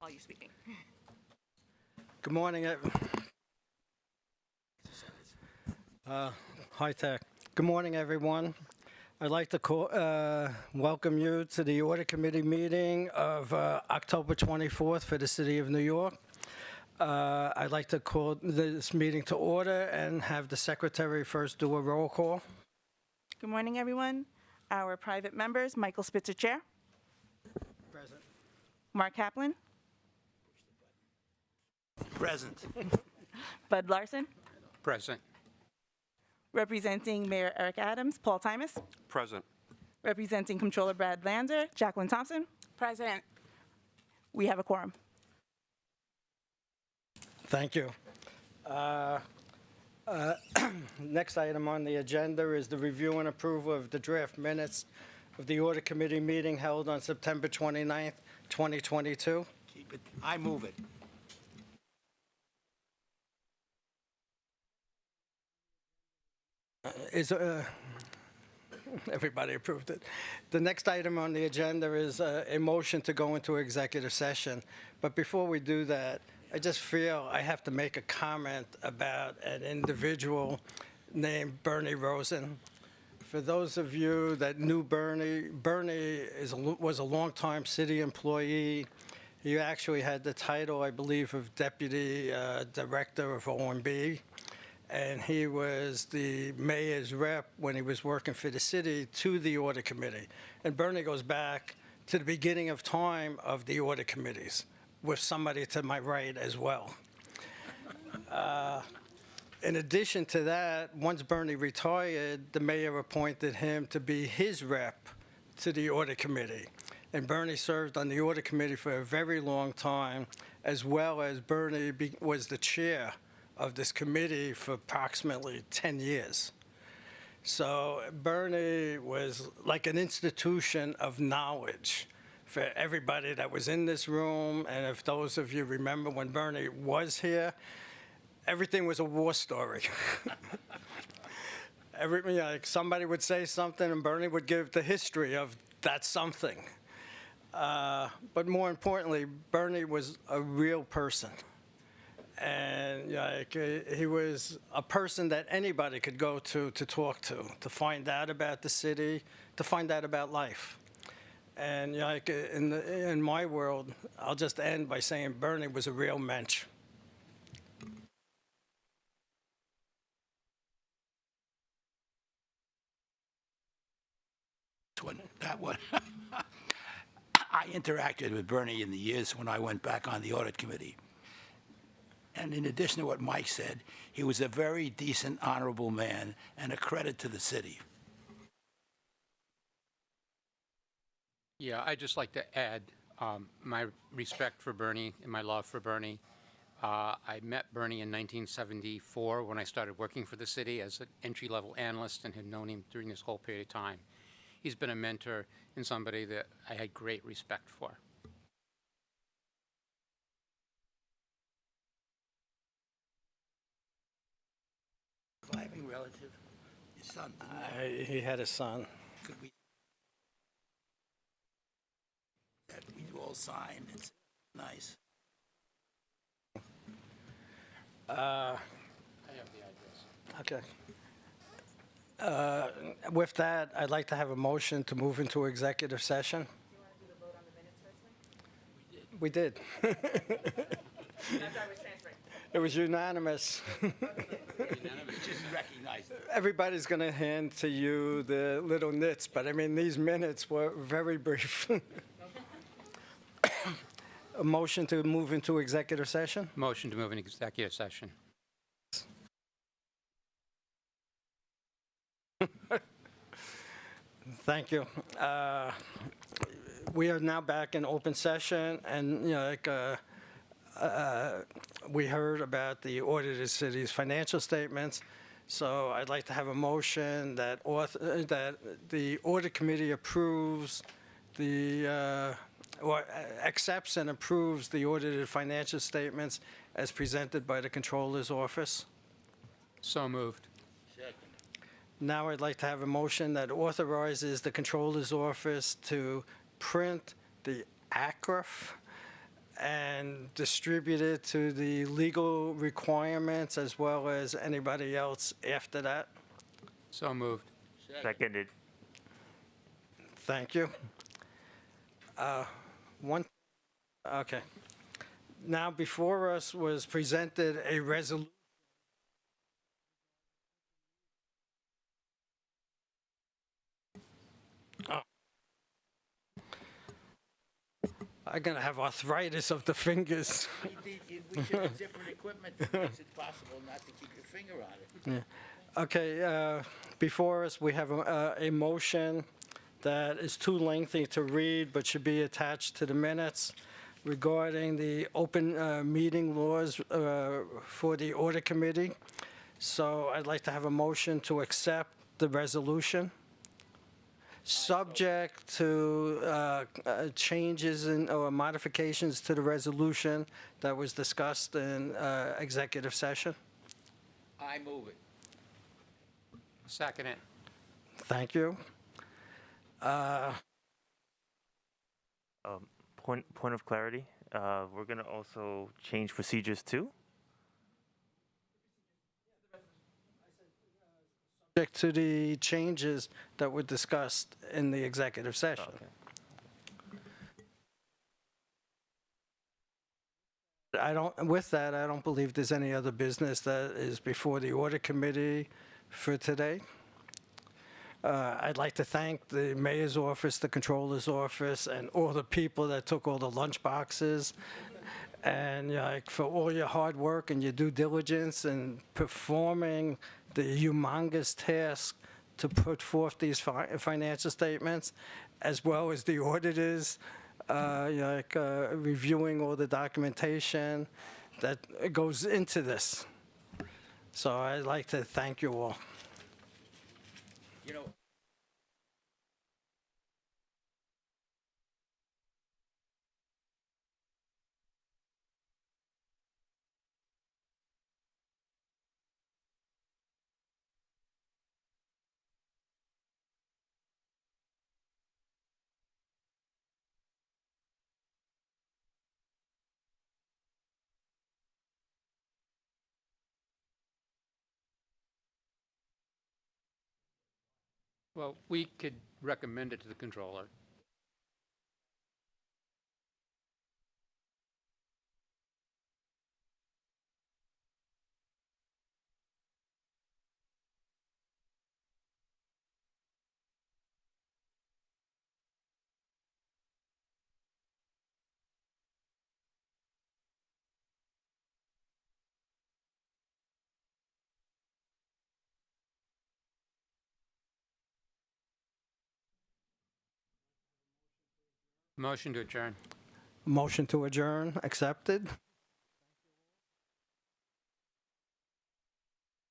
while you're speaking. Good morning. High tech. Good morning, everyone. I'd like to welcome you to the Audit Committee meeting of October 24th for the City of New York. I'd like to call this meeting to order and have the Secretary first do a roll call. Good morning, everyone. Our private members, Michael Spitzer, Chair. Present. Mark Kaplan. Present. Bud Larson. Present. Representing Mayor Eric Adams, Paul Timus. Present. Representing Comptroller Brad Lander, Jacqueline Thompson. President. We have a quorum. Thank you. Next item on the agenda is the review and approval of the draft minutes of the Audit Committee meeting held on September 29th, 2022. Keep it. I move it. Everybody approved it. The next item on the agenda is a motion to go into executive session. But before we do that, I just feel I have to make a comment about an individual named Bernie Rosen. For those of you that knew Bernie was a longtime city employee. He actually had the title, I believe, of Deputy Director of OMB. And he was the mayor's rep when he was working for the city to the audit committee. And Bernie goes back to the beginning of time of the audit committees with somebody to my right as well. In addition to that, once Bernie retired, the mayor appointed him to be his rep to the audit committee. And Bernie served on the audit committee for a very long time, as well as Bernie was the chair of this committee for approximately 10 years. So Bernie was like an institution of knowledge for everybody that was in this room. And if those of you remember when Bernie was here, everything was a war story. Like somebody would say something and Bernie would give the history of that something. But more importantly, Bernie was a real person. And he was a person that anybody could go to talk to find out about the city, to find out about life. And in my world, I'll just end by saying Bernie was a real mensch. That one. I interacted with Bernie in the years when I went back on the audit committee. And in addition to what Mike said, he was a very decent, honorable man and a credit to the city. Yeah, I'd just like to add my respect for Bernie and my love for Bernie. I met Bernie in 1974 when I started working for the city as an entry-level analyst and had known him during this whole period of time. He's been a mentor and somebody that I had great respect for. Surviving relative, his son. He had a son. Could we? That we all signed. It's nice. I have the address. Okay. With that, I'd like to have a motion to move into executive session. Do you want to do the vote on the minutes first? We did. That's why I was transferring. It was unanimous. Just recognize it. Everybody's going to hand to you the little nits, but I mean, these minutes were very brief. A motion to move into executive session? Motion to move in executive session. Thank you. We are now back in open session, and we heard about the audited city's financial statements. So I'd like to have a motion that the audit committee approves or accepts and approves the audited financial statements as presented by the Controller's Office. So moved. Now I'd like to have a motion that authorizes the Controller's Office to print the ACRF and distribute it to the legal requirements as well as anybody else after that? So moved. Seconded. Thank you. One, okay. Now, before us was presented a resolution. I'm gonna have arthritis of the fingers. We should have different equipment that makes it possible not to keep your finger on it. Okay, before us, we have a motion that is too lengthy to read, but should be attached to the minutes regarding the open meeting laws for the Audit Committee. So I'd like to have a motion to accept the resolution, subject to changes or modifications to the resolution that was discussed in executive session. I move it. Second it. Thank you. Point of clarity. We're gonna also change procedures too. Subject to the changes that were discussed in the executive session. Okay. With that, I don't believe there's any other business that is before the Audit Committee for today. I'd like to thank the mayor's office, the controller's office, and all the people that took all the lunch boxes, and for all your hard work and your due diligence in performing the humongous task to put forth these financial statements, as well as the auditors, reviewing all the documentation that goes into this. So I'd like to thank you all. You know, Well, we could recommend it to the controller. Motion to adjourn. Motion to adjourn, accepted.